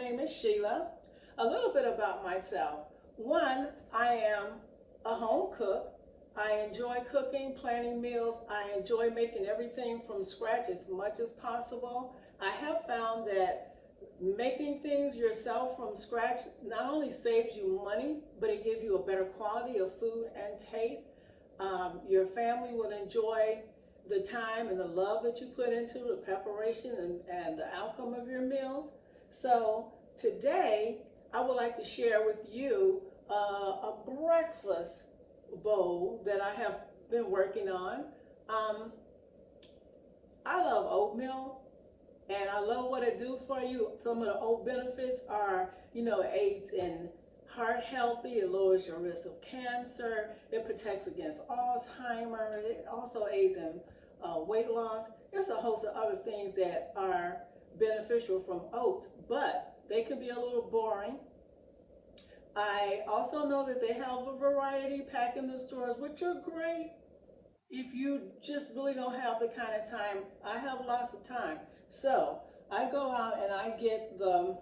name is Sheila. A little bit about myself. One, I am a home cook. I enjoy cooking, planning meals. I enjoy making everything from scratch as much as possible. I have found that making things yourself from scratch not only saves you money, but it gives you a better quality of food and taste. Your family will enjoy the time and the love that you put into the preparation and the outcome of your meals. So today, I would like to share with you a breakfast bowl that I have been working on. Um, I love oatmeal and I love what it do for you. Some of the oat benefits are, it aids in heart healthy, it lowers your risk of cancer, it protects against Alzheimer's, it also aids in weight loss. There's a host of other things that are beneficial from oats, but they can be a little boring. I also know that they have a variety packed in the stores, which are great if you just really don't have the kind of time. I have lots of time. So I go out and I get the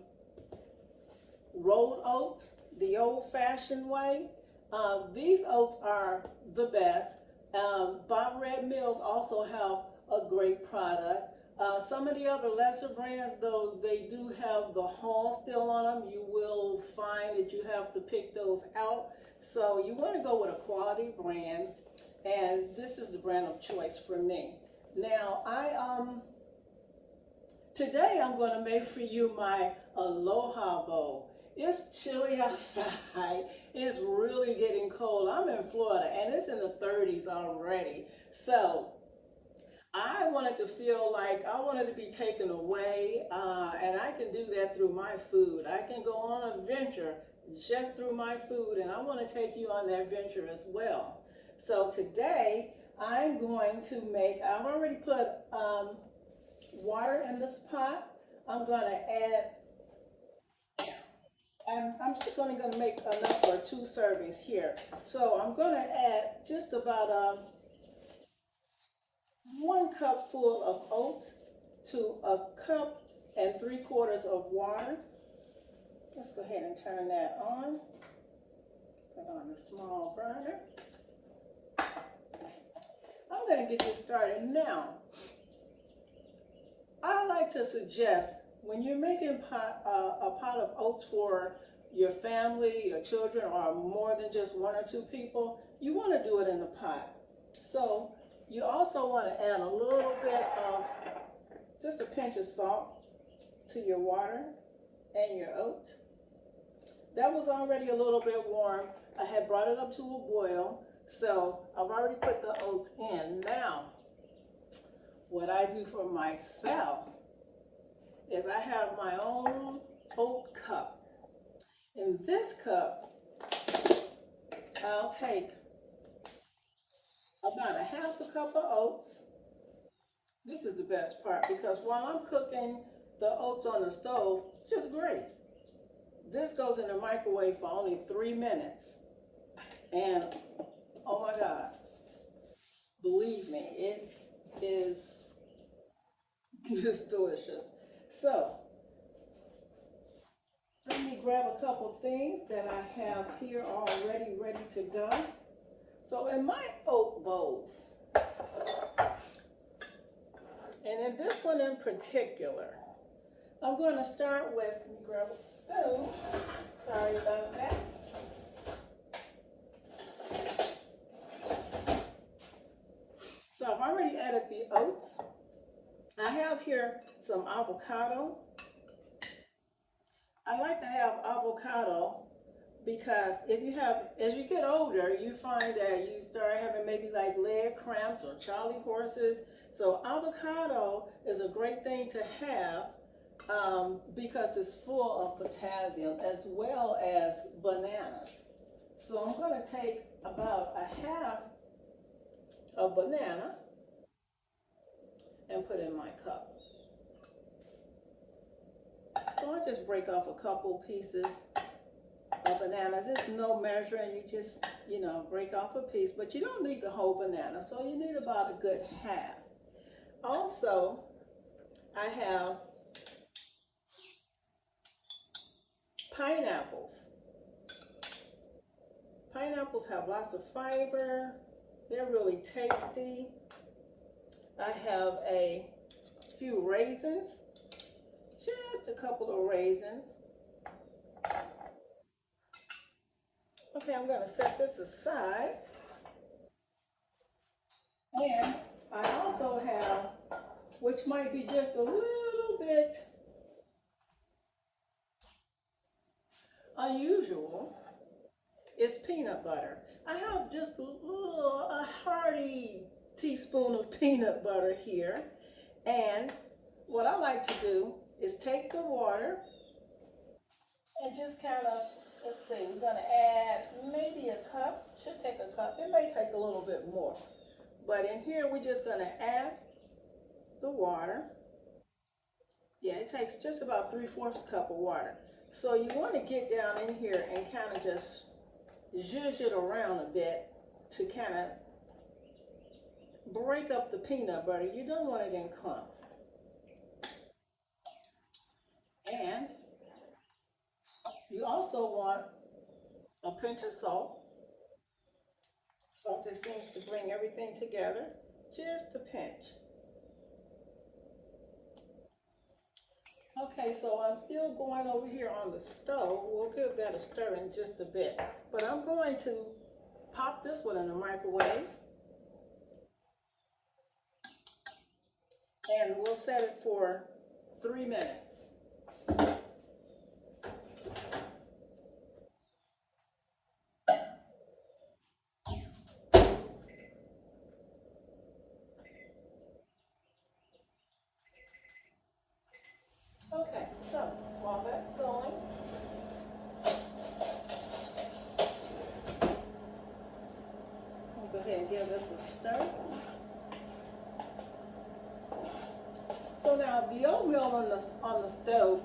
rolled oats, the old-fashioned way. These oats are the best. Bob Red Mills also have a great product. Some of the other lesser brands, though they do have the hull still on them, you will find that you have to pick those out. So you want to go with a quality brand, and this is the brand of choice for me. Now, today I'm going to make for you my Aloha bowl. It's chilly outside. It's really getting cold. I'm in Florida and it's in the 30s already. So I wanted to feel like I wanted to be taken away, and I can do that through my food. I can go on a venture just through my food, and I want to take you on that venture as well. So today I'm going to I've already put water in this pot. I'm going to add, and I'm just only going to make enough for 2 servings here. So I'm going to add just about 1 cup full of oats to 1 cup and 3/4 of water. Let's go ahead and turn that on. Put on the small burner. I'm going to get this started now. I like to suggest when you're making a pot of oats for your family, your children, or more than just 1 or 2 people, you want to do it in a pot. So you also want to add a little bit of, just a pinch of salt to your water and your oats. That was already a little bit warm. I had brought it up to a boil, so I've already put the oats in. Now, what I do for myself is I have my own oat cup. In this cup, I'll take about 1/2 cup of oats. This is the best part because while I'm cooking the oats on the stove, just great. This goes in the microwave for only 3 minutes. And oh my God, believe me, it is just delicious. So let me grab a couple things that I have here already ready to go. So in my oat bowls, and in this one in particular, I'm going to start with, let me grab a spoon. Sorry about that. So I've already added the oats. I have here some avocado. I like to have avocado because as you get older, you find that you start having maybe like leg cramps or charley horses. So avocado is a great thing to have because it's full of potassium as well as bananas. So I'm going to take about 1/2 a banana and put in my cup. So I just break off a couple pieces of bananas. There's no measuring, you just, break off a piece, but you don't need the whole banana, so you need about a good 1/2. Also, I have Pineapples. Pineapples have lots of fiber. They're really tasty. I have a few raisins, just a couple of raisins. Okay, I'm going to set this aside. And I also have, which might be just a little bit unusual, is peanut butter. I have just a hearty teaspoon of peanut butter here. And what I like to do is take the water and just kind of, let's see, we're going to add maybe a cup. Should take a cup. It may take a little bit more. But in here, we're just going to add the water. Yeah, it takes just about 3/4 cup of water. So you want to get down in here and kind of just zhuzh it around a bit to kind of break up the peanut butter. You don't want it in clumps. And you also want a pinch of salt. Salt just seems to bring everything together. Just a pinch. Okay, so I'm still going over here on the stove. We'll give that a stir in just a bit. But I'm going to pop this one in the microwave. And we'll set it for 3 minutes. Okay, so while that's going, I'll go ahead and give this a stir. So now the oatmeal on the stove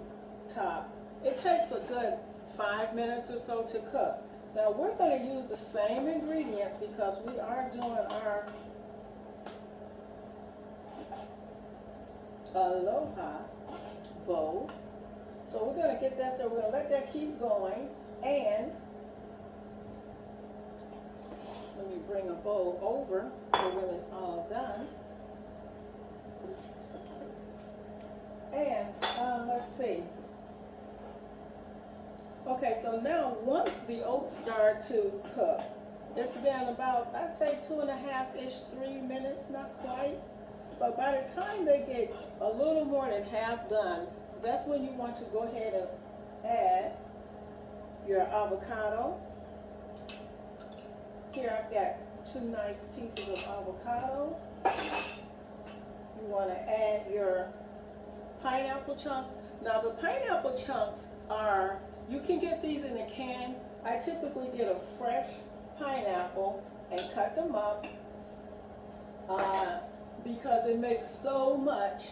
top, it takes a good 5 minutes or so to cook. Now we're going to use the same ingredients because we are doing our Aloha bowl. So we're going to get that, so we're going to let that keep going. And let me bring a bowl over for when it's all done. And let's see. Okay, so now once the oats start to cook, it's been about, I'd say 2.5-ish, 3 minutes, not quite. But by the time they get a little more than half done, that's when you want to go ahead and add your avocado. Here I've got 2 nice pieces of avocado. You want to add your pineapple chunks. Now the pineapple chunks are, you can get these in a can. I typically get a fresh pineapple and cut them up because it makes so much.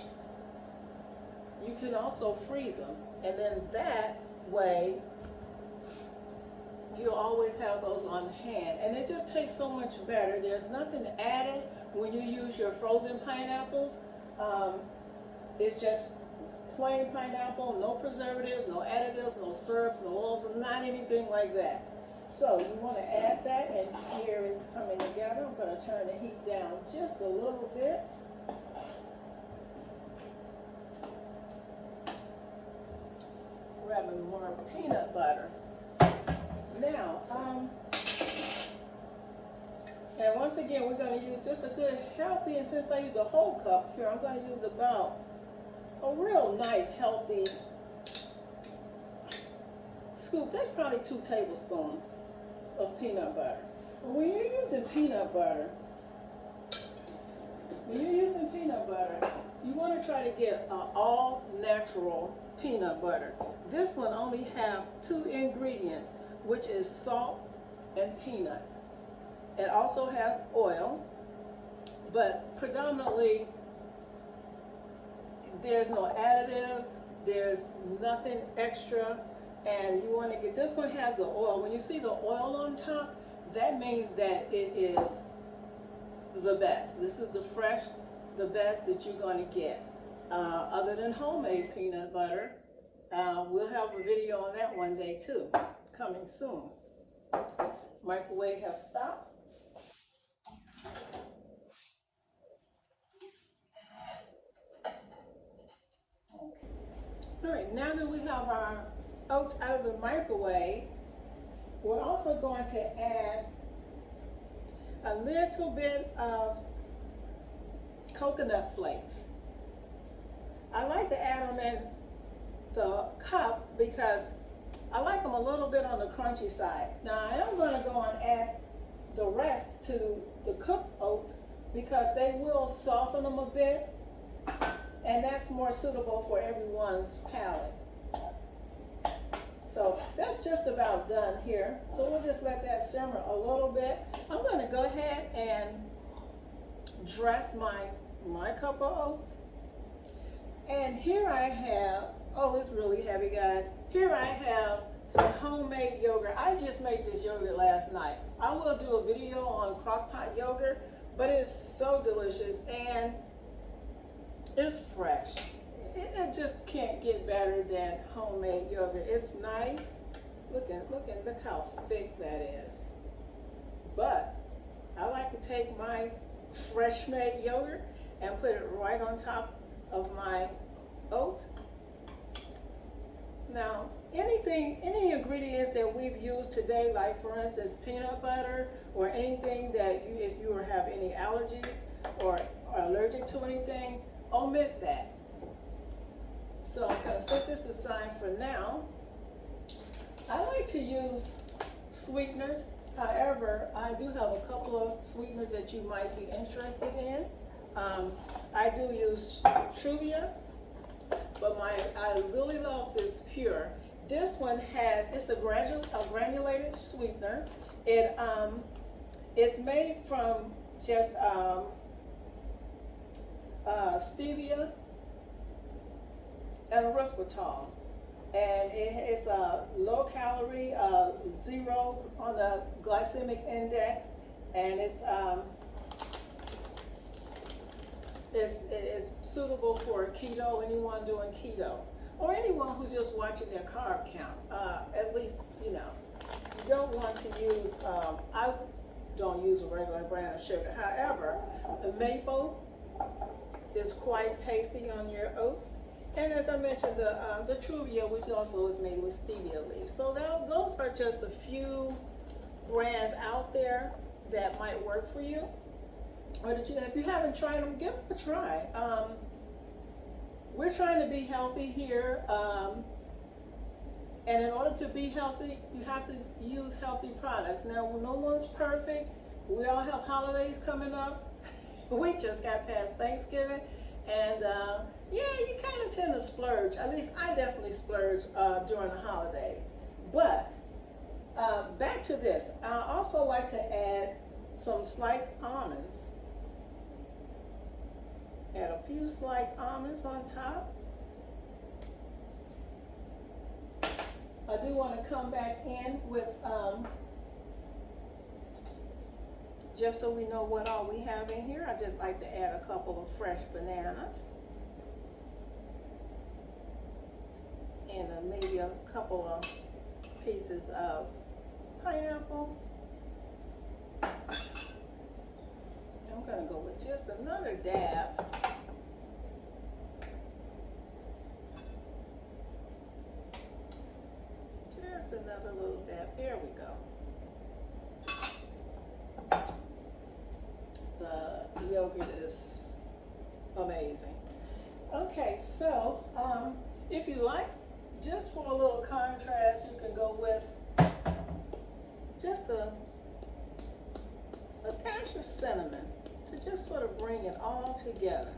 You can also freeze them, and then that way you'll always have those on hand, and it just tastes so much better. There's nothing added when you use your frozen pineapples. It's just plain pineapple, no preservatives, no additives, no syrups, no oils, not anything like that. So you want to add that, and here it's coming together. I'm going to turn the heat down just a little bit. Grabbing more peanut butter. Now, and once again, we're going to use just a good healthy, and since I use a whole cup here, I'm going to use about a real nice healthy scoop. That's probably 2 tablespoons of peanut butter. When you're using peanut butter, you want to try to get all natural peanut butter. This one only have 2 ingredients, which is salt and peanuts. It also has oil, but predominantly there's no additives, there's nothing extra, and you want to get, this one has the oil. When you see the oil on top, that means that it is the best. This is the best that you're going to get. Other than homemade peanut butter, We'll have a video on that one day too, coming soon. Microwave have stopped. All right, now that we have our oats out of the microwave, we're also going to add a little bit of coconut flakes. I like to add them in the cup because I like them a little bit on the crunchy side. Now I am going to go and add the rest to the cooked oats because they will soften them a bit, and that's more suitable for everyone's palate. So that's just about done here. So we'll just let that simmer a little bit. I'm going to go ahead and dress my cup of oats. And here I have, oh, it's really heavy, guys. Here I have some homemade yogurt. I just made this yogurt last night. I will do a video on crock pot yogurt, but it's so delicious and it's fresh. It just can't get better than homemade yogurt. It's nice. Look how thick that is. But I like to take my fresh made yogurt and put it right on top of my oats. Now, any ingredients that we've used today, like for instance peanut butter or anything that if you have any allergy or are allergic to anything, omit that. So I'm going to set this aside for now. I like to use sweeteners. However, I do have a couple of sweeteners that you might be interested in. I do use Truvia, but I really love this Pure. This one it's a granulated sweetener. It's made from just stevia and erythritol, and it's a low calorie, 0 on the glycemic index, and it's suitable for keto, anyone doing keto, or anyone who's just watching their carb count. At least, you don't want to use, I don't use a regular brand of sugar. However, the maple is quite tasty on your oats. And as I mentioned, the Truvia, which also is made with stevia leaves. So those are just a few brands out there that might work for you. Or if you haven't tried them, give them a try. We're trying to be healthy here. And in order to be healthy, you have to use healthy products. Now, no one's perfect. We all have holidays coming up. We just got past Thanksgiving. And yeah, you kind of tend to splurge. At least I definitely splurge during the holidays. But back to this. I also like to add some sliced almonds. Add a few sliced almonds on top. I do want to come back in with, just so we know what all we have in here, I just like to add a couple of fresh bananas. And maybe a couple of pieces of pineapple. I'm going to go with just another dab. Just another little dab. There we go. The yogurt is amazing. Okay, so if you like, just for a little contrast, you can go with just a dash of cinnamon to just sort of bring it all together.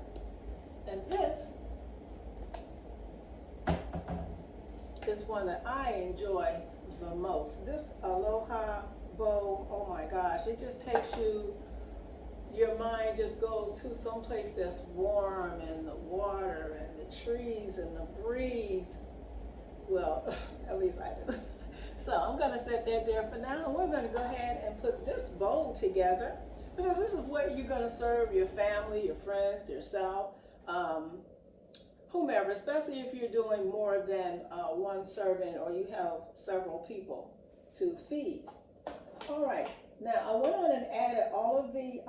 And this is one that I enjoy the most. This Aloha bowl, oh my gosh, it just takes you, your mind just goes to some place that's warm, and the water and the trees and the breeze. Well, at least I do. So I'm going to set that there for now, and we're going to go ahead and put this bowl together, because this is what you're going to serve your family, your friends, yourself. whomever, especially if you're doing more than one serving or you have several people to feed. All right, now I went on and added all of the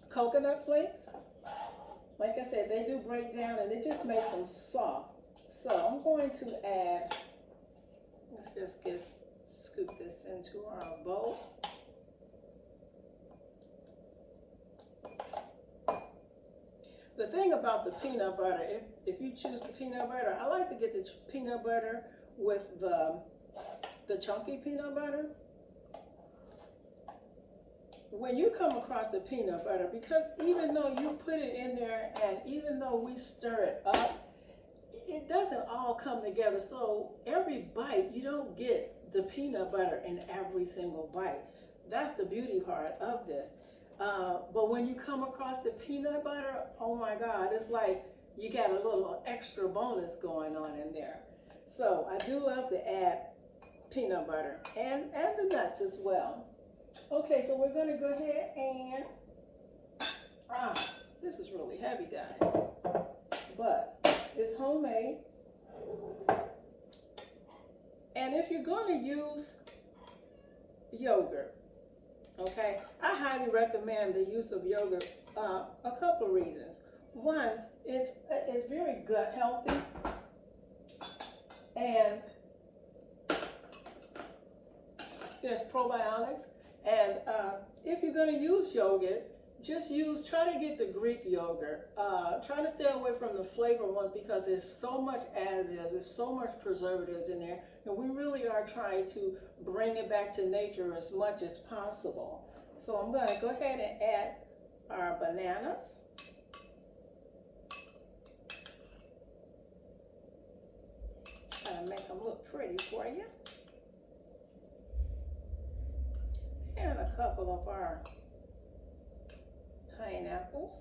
coconut flakes. Like I said, they do break down and it just makes them soft. So I'm going to add, let's just scoop this into our bowl. The thing about the peanut butter, if you choose the peanut butter, I like to get the peanut butter with the chunky peanut butter. When you come across the peanut butter, because even though you put it in there and even though we stir it up, it doesn't all come together. So every bite, you don't get the peanut butter in every single bite. That's the beauty part of this. But when you come across the peanut butter, oh my God, it's like you got a little extra bonus going on in there. So I do love to add peanut butter and the nuts as well. Okay, so we're gonna go ahead and, this is really heavy, guys, but it's homemade. And if you're gonna use yogurt, okay, I highly recommend the use of yogurt, a couple of reasons. One, it's very gut healthy, and there's probiotics. And if you're going to use yogurt, try to get the Greek yogurt. Try to stay away from the flavored ones because there's so much additives, there's so much preservatives in there, and we really are trying to bring it back to nature as much as possible. So I'm going to go ahead and add our bananas. Try to make them look pretty for you. And a couple of our pineapples.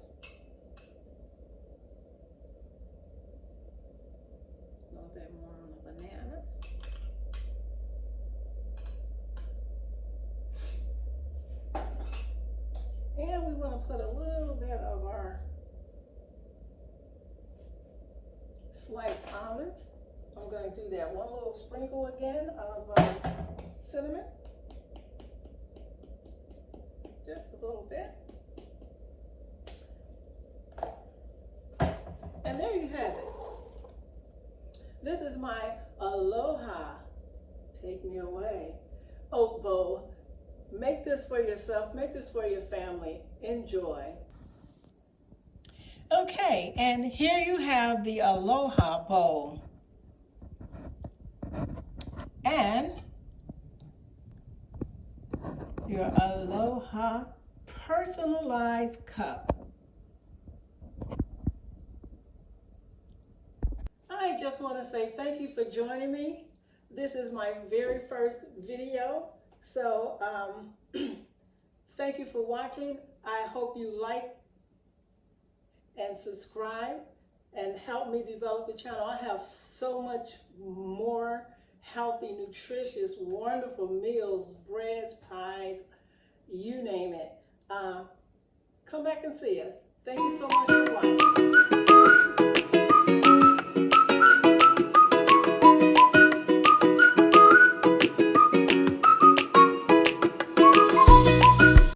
A little bit more on the bananas. And we want to put a little bit of our sliced almonds. I'm going to do that one little sprinkle again of cinnamon. Just a little bit. And there you have it. This is my Aloha, take me away, oat bowl. Make this for yourself, make this for your family. Enjoy. Okay, and here you have the Aloha bowl. And your Aloha personalized cup. I just want to say thank you for joining me. This is my very first video, so thank you for watching. I hope you like and subscribe and help me develop the channel. I have so much more healthy, nutritious, wonderful meals, breads, pies, you name it. Come back and see us. Thank you so much for watching.